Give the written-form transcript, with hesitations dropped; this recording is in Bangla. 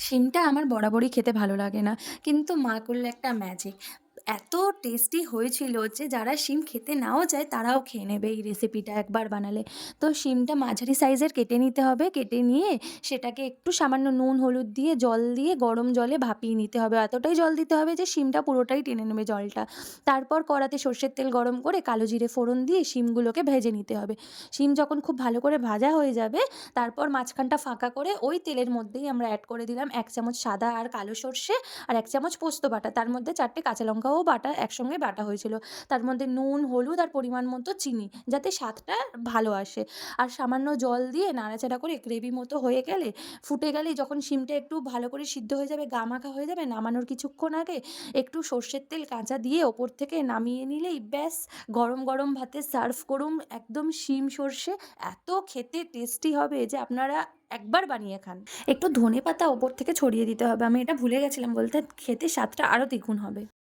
শিমটা আমার বরাবরই খেতে ভালো লাগে না। কিন্তু মা করল একটা ম্যাজিক। এত টেস্টি হয়েছিল যে যারা শিম খেতে নাও চায় তারাও খেয়ে নেবে এই রেসিপিটা একবার বানালে। তো শিমটা মাঝারি সাইজের কেটে নিতে হবে। কেটে নিয়ে সেটাকে একটু সামান্য নুন, হলুদ দিয়ে জল দিয়ে গরম জলে ভাপিয়ে নিতে হবে। এতটাই জল দিতে হবে যে শিমটা পুরোটাই টেনে নেবে জলটা। তারপর কড়াতে সর্ষের তেল গরম করে কালো জিরে ফোড়ন দিয়ে শিমগুলোকে ভেজে নিতে হবে। শিম যখন খুব ভালো করে ভাজা হয়ে যাবে তারপর মাঝখানটা ফাঁকা করে ওই তেলের মধ্যেই আমরা অ্যাড করে দিলাম ১ চামচ সাদা আর কালো সর্ষে আর ১ চামচ পোস্ত বাটা। তার মধ্যে ৪ টে কাঁচা লঙ্কাও বাটা একসঙ্গে বাটা হয়েছিল। তার মধ্যে নুন, হলুদ আর পরিমাণ মতো চিনি যাতে স্বাদটা ভালো আসে। আর সামান্য জল দিয়ে নাড়াচাড়া করে গ্রেভি মতো হয়ে গেলে ফুটে গেলেই যখন শিমটা একটু ভালো করে সিদ্ধ হয়ে যাবে, গা-মাখা হয়ে যাবে, নামানোর কিছুক্ষণ আগে একটু সর্ষের তেল কাঁচা দিয়ে ওপর থেকে নামিয়ে নিলেই ব্যাস গরম, গরম ভাতে সার্ভ করুন একদম শিম সর্ষে এত খেতে টেস্টি হবে যে আপনারা একবার বানিয়ে খান। একটু ধনেপাতা ওপর থেকে ছড়িয়ে দিতে হবে। আমি এটা ভুলে গেছিলাম বলতে, খেতে স্বাদটা আরো দ্বিগুণ হবে।